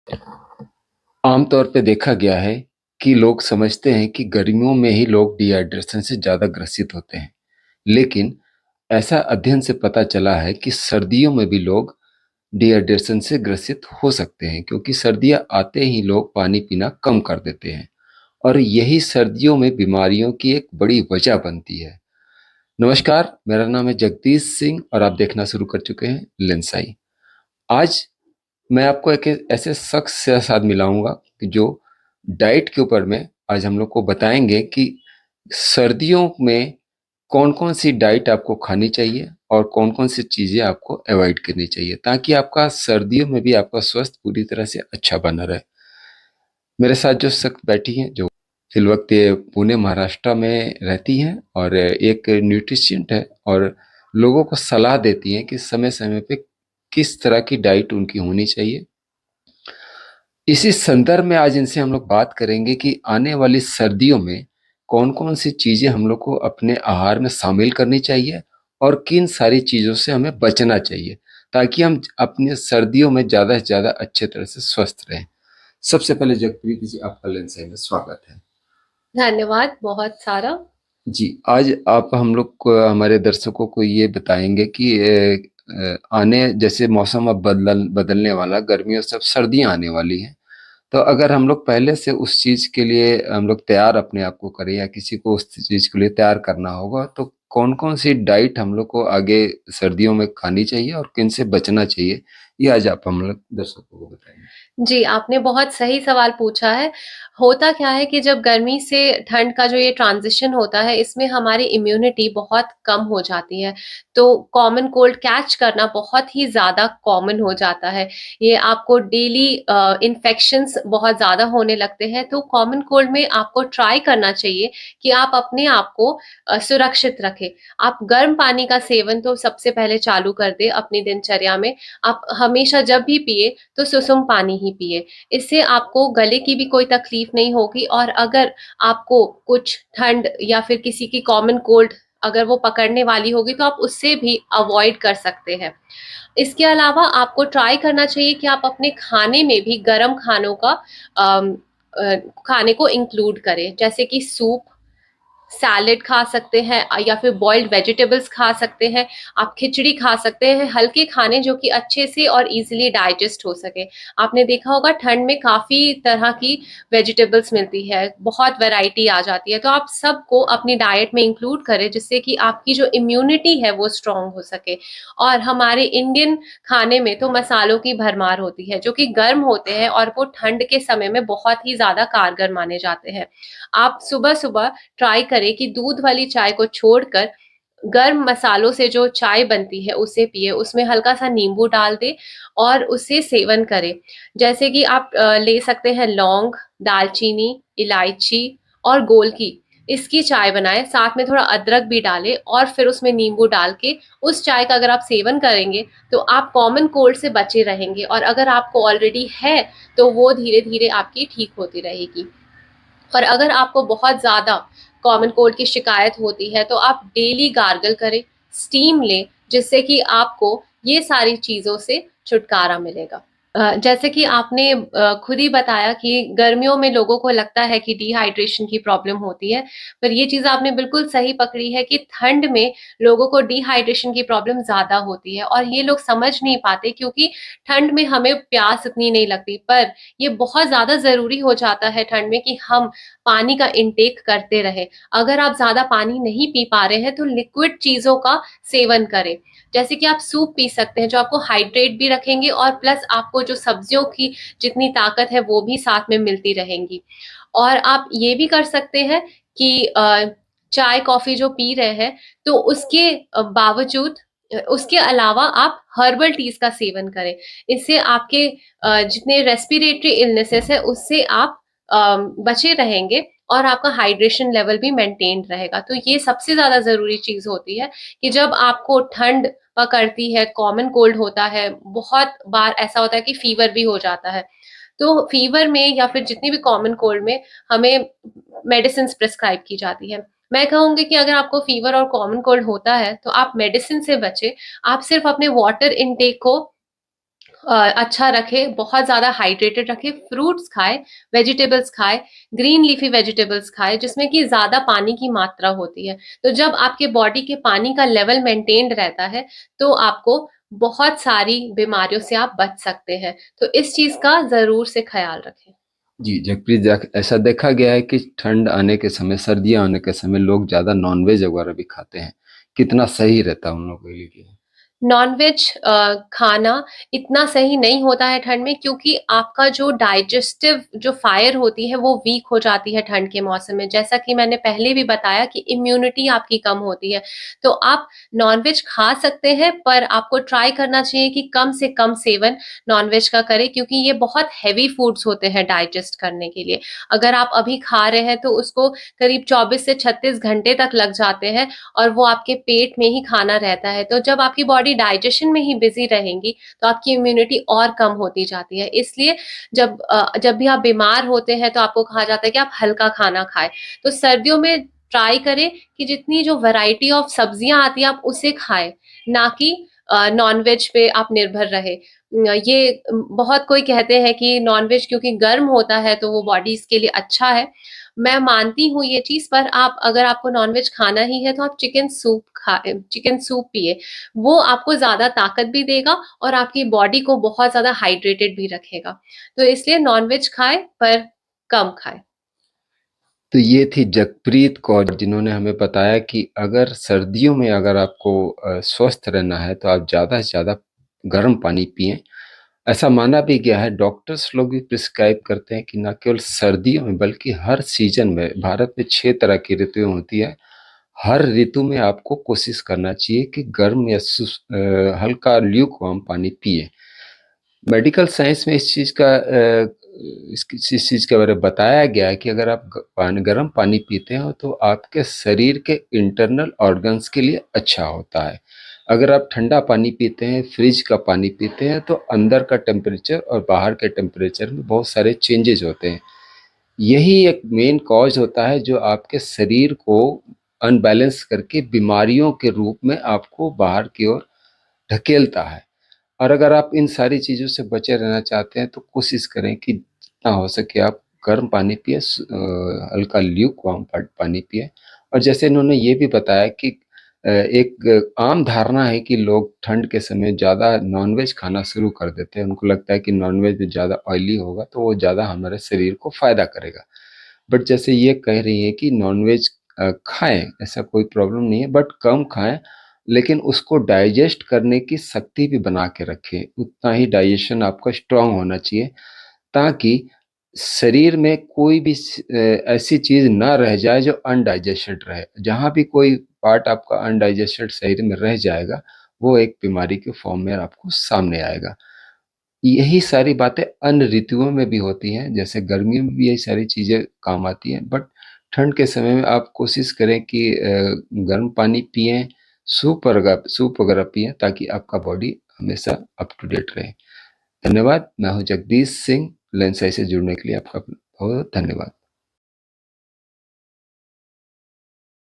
आमतौर पे देखा गया है कि लोग समझते हैं कि गर्मियों में ही लोग डिहाइड्रेशन से ज़्यादा ग्रसित होते हैं। लेकिन ऐसा अध्ययन से पता चला है कि सर्दियों में भी लोग डिहाइड्रेशन से ग्रसित हो सकते हैं, क्योंकि सर्दियाँ आते ही लोग पानी पीना कम कर देते हैं और यही सर्दियों में बीमारियों की एक बड़ी वजह बनती है। नमस्कार, मेरा नाम है जगदीश सिंह और आप देखना शुरू कर चुके हैं लेंसाई। आज मैं आपको एक ऐसे शख्स के साथ मिलाऊंगा कि जो डाइट के ऊपर में आज हम लोग को बताएंगे कि सर्दियों में कौन कौन सी डाइट आपको खानी चाहिए और कौन कौन सी चीज़ें आपको अवॉइड करनी चाहिए, ताकि आपका सर्दियों में भी आपका स्वास्थ्य पूरी तरह से अच्छा बना रहे। मेरे साथ जो शख्स बैठी हैं, जो फिलवक्त ये पुणे महाराष्ट्र में रहती हैं और एक न्यूट्रिशियंट है और लोगों को सलाह देती हैं कि समय समय पे किस तरह की डाइट उनकी होनी चाहिए। इसी संदर्भ में आज इनसे हम लोग बात करेंगे कि आने वाली सर्दियों में कौन-कौन सी चीज़ें हम लोग को अपने आहार में शामिल करनी चाहिए और किन सारी चीज़ों से हमें बचना चाहिए, ताकि हम अपने सर्दियों में ज़्यादा से ज़्यादा अच्छे तरह से स्वस्थ रहें। सबसे पहले जगप्रीत जी, आपका लेंसाई में स्वागत है। धन्यवाद बहुत सारा। जी, आज आप हम लोग को, हमारे दर्शकों को ये बताएँगे कि आने जैसे मौसम अब बदलने वाला, गर्मियों से अब सर्दियाँ आने वाली हैं। तो अगर हम लोग पहले से उस चीज़ के लिए हम लोग तैयार अपने आप को करें या किसी को उस चीज़ के लिए तैयार करना होगा, तो कौन-कौन सी डाइट हम लोग को आगे सर्दियों में खानी चाहिए और किन से बचना चाहिए, ये आज आप हम लोग दर्शकों को बताएँगे। जी, आपने बहुत सही सवाल पूछा है। होता क्या है कि जब गर्मी से ठंड का जो ये ट्रांज़िशन होता है, इसमें हमारी इम्यूनिटी बहुत कम हो जाती है। तो कॉमन कोल्ड कैच करना बहुत ही ज़्यादा कॉमन हो जाता है। ये आपको डेली इन्फेक्शंस बहुत ज़्यादा होने लगते हैं। तो कॉमन कोल्ड में आपको ट्राई करना चाहिए कि आप अपने आप को सुरक्षित रखें। आप गर्म पानी का सेवन तो सबसे पहले चालू कर दें अपनी दिनचर्या में। आप हमेशा जब भी पिए तो सुसुम पानी ही पिए। इससे आपको गले की भी कोई तकलीफ नहीं होगी और अगर आपको कुछ ठंड या फिर किसी की कॉमन कोल्ड अगर वो पकड़ने वाली होगी तो आप उससे भी अवॉइड कर सकते हैं। इसके अलावा आपको ट्राई करना चाहिए कि आप अपने खाने में भी गर्म खानों का अम, खाने को इंक्लूड करें, जैसे कि सूप, सैलेड खा सकते हैं या फिर बॉइल्ड वेजिटेबल्स खा सकते हैं। आप खिचड़ी खा सकते हैं, हल्के खाने जो कि अच्छे से और इजीली डाइजेस्ट हो सके। आपने देखा होगा ठंड में काफी तरह की वेजिटेबल्स मिलती है, बहुत वैरायटी आ जाती है, तो आप सबको अपनी डाइट में इंक्लूड करें जिससे कि आपकी जो इम्यूनिटी है वो स्ट्रांग हो सके। और हमारे इंडियन खाने में तो मसालों की भरमार होती है जो कि गर्म होते हैं और वो ठंड के समय में बहुत ही ज्यादा कारगर माने जाते हैं। आप सुबह सुबह ट्राई करें कि दूध वाली चाय को छोड़कर गर्म मसालों से जो चाय बनती है उसे पिए, उसमें हल्का सा नींबू डाल दे और उसे सेवन करें। जैसे कि आप ले सकते हैं लौंग, दालचीनी, इलायची और गोलकी, इसकी चाय बनाएं, साथ में थोड़ा अदरक भी डालें और फिर उसमें नींबू डाल के उस चाय का अगर आप सेवन करेंगे तो आप कॉमन कोल्ड से बचे रहेंगे और अगर आपको ऑलरेडी है तो वो धीरे धीरे आपकी ठीक होती रहेगी। और अगर आपको बहुत ज़्यादा कॉमन कोल्ड की शिकायत होती है तो आप डेली गार्गल करें, स्टीम लें, जिससे कि आपको ये सारी चीज़ों से छुटकारा मिलेगा। जैसे कि आपने खुद ही बताया कि गर्मियों में लोगों को लगता है कि डिहाइड्रेशन की प्रॉब्लम होती है, पर ये चीज़ आपने बिल्कुल सही पकड़ी है कि ठंड में लोगों को डिहाइड्रेशन की प्रॉब्लम ज़्यादा होती है और ये लोग समझ नहीं पाते क्योंकि ठंड में हमें प्यास इतनी नहीं लगती, पर ये बहुत ज़्यादा ज़रूरी हो जाता है ठंड में कि हम पानी का इंटेक करते रहें। अगर आप ज़्यादा पानी नहीं पी पा रहे हैं तो लिक्विड चीज़ों का सेवन करें। जैसे कि आप सूप पी सकते हैं जो आपको हाइड्रेट भी रखेंगे और प्लस आपको जो सब्जियों की जितनी ताकत है वो भी साथ में मिलती रहेंगी। और आप ये भी कर सकते हैं कि चाय कॉफी जो पी रहे हैं तो उसके बावजूद उसके अलावा आप हर्बल टीज का सेवन करें। इससे आपके जितने रेस्पिरेटरी इलनेसेस है उससे आप बचे रहेंगे और आपका हाइड्रेशन लेवल भी मेंटेन रहेगा। तो ये सबसे ज्यादा जरूरी चीज होती है कि जब आपको ठंड पकड़ती है, कॉमन कोल्ड होता है, बहुत बार ऐसा होता है कि फीवर भी हो जाता है, तो फीवर में या फिर जितनी भी कॉमन कोल्ड में हमें मेडिसिन प्रिस्क्राइब की जाती है। मैं कहूंगी कि अगर आपको फीवर और कॉमन कोल्ड होता है तो आप मेडिसिन से बचे, आप सिर्फ अपने वाटर इनटेक को अच्छा रखे, बहुत ज़्यादा हाइड्रेटेड रखे, फ्रूट्स खाए, वेजिटेबल्स खाए, ग्रीन लीफी वेजिटेबल्स खाए जिसमें कि ज़्यादा पानी की मात्रा होती है। तो जब आपके बॉडी के पानी का लेवल मेंटेन्ड रहता है, तो आपको बहुत सारी बीमारियों से आप बच सकते हैं। तो इस चीज़ का ज़रूर से ख़्याल रखें। जी, जगप्रीत, ऐसा देखा गया है कि ठंड आने के समय, सर्दियाँ आने के समय लोग ज़्यादा नॉनवेज वगैरह भी खाते हैं। कितना सही रहता है उन लोगों के लिए? नॉनवेज खाना इतना सही नहीं होता है ठंड में, क्योंकि आपका जो डाइजेस्टिव जो फायर होती है वो वीक हो जाती है ठंड के मौसम में। जैसा कि मैंने पहले भी बताया कि इम्यूनिटी आपकी कम होती है। तो आप नॉनवेज खा सकते हैं, पर आपको ट्राई करना चाहिए कि कम से कम सेवन नॉनवेज का करें, क्योंकि ये बहुत हैवी फूड्स होते हैं डाइजेस्ट करने के लिए। अगर आप अभी खा रहे हैं तो उसको करीब 24 से 36 घंटे तक लग जाते हैं, और वो आपके पेट में ही खाना रहता है। तो जब आपकी बॉडी डाइजेशन में ही बिजी रहेंगी, तो आपकी इम्यूनिटी और कम होती जाती है। इसलिए जब भी आप बीमार होते हैं तो आपको कहा जाता है कि आप हल्का खाना खाएं। तो सर्दियों में ट्राई करें कि जितनी जो वैरायटी ऑफ सब्जियां आती है आप उसे खाएं, ना कि नॉनवेज पे आप निर्भर रहे। ये बहुत कोई कहते हैं कि नॉनवेज क्योंकि गर्म होता है तो वो बॉडीज के लिए अच्छा है। मैं मानती हूँ ये चीज, पर आप अगर आपको नॉनवेज खाना ही है तो आप चिकन सूप पिए। वो आपको ज्यादा ताकत भी देगा और आपकी बॉडी को बहुत ज्यादा हाइड्रेटेड भी रखेगा। तो इसलिए नॉनवेज खाए, पर कम खाए। तो ये थी जगप्रीत कौर, जिन्होंने हमें बताया कि अगर सर्दियों में अगर आपको स्वस्थ रहना है तो आप ज़्यादा से ज़्यादा गर्म पानी पिएं। ऐसा माना भी गया है, डॉक्टर्स लोग भी प्रिस्क्राइब करते हैं कि न केवल सर्दियों में बल्कि हर सीजन में, भारत में 6 तरह की ऋतुएं होती है, हर ऋतु में आपको कोशिश करना चाहिए कि गर्म या हल्का ल्यूकवार्म पानी पिए। मेडिकल साइंस में इस चीज़ का इस चीज़ के बारे में बताया गया है कि अगर आप गर्म पानी पीते हो तो आपके शरीर के इंटरनल ऑर्गन्स के लिए अच्छा होता है। अगर आप ठंडा पानी पीते हैं, फ्रिज का पानी पीते हैं, तो अंदर का टेम्परेचर और बाहर के टेम्परेचर में बहुत सारे चेंजेज होते हैं। यही एक मेन कॉज होता है जो आपके शरीर को अनबैलेंस करके बीमारियों के रूप में आपको बाहर की ओर ढकेलता है। और अगर आप इन सारी चीज़ों से बचे रहना चाहते हैं तो कोशिश करें कि जितना हो सके आप गर्म पानी पिए, हल्का ल्यूकवार्म पानी पिए। और जैसे इन्होंने ये भी बताया कि एक आम धारणा है कि लोग ठंड के समय ज़्यादा नॉनवेज खाना शुरू कर देते हैं। उनको लगता है कि नॉनवेज में ज़्यादा ऑयली होगा तो वो ज़्यादा हमारे शरीर को फ़ायदा करेगा। बट जैसे ये कह रही है कि नॉनवेज खाएं, ऐसा कोई प्रॉब्लम नहीं है, बट कम खाएं, लेकिन उसको डाइजेस्ट करने की शक्ति भी बना के रखें। उतना ही डाइजेशन आपका स्ट्रांग होना चाहिए, ताकि शरीर में कोई भी ऐसी चीज़ ना रह जाए जो अनडाइजेस्टेड रहे। जहाँ भी कोई पार्ट आपका अनडाइजेस्टेड शरीर में रह जाएगा, वो एक बीमारी के फॉर्म में आपको सामने आएगा। यही सारी बातें अन्य ऋतुओं में भी होती हैं, जैसे गर्मियों में भी यही सारी चीज़ें काम आती हैं, बट ठंड के समय में आप कोशिश करें कि गर्म पानी पिएं, सूप वगैरह पिएं, ताकि आपका बॉडी हमेशा अप टू डेट रहे। धन्यवाद। मैं हूं जगदीश सिंह। लेंसाई से जुड़ने के लिए आपका बहुत धन्यवाद।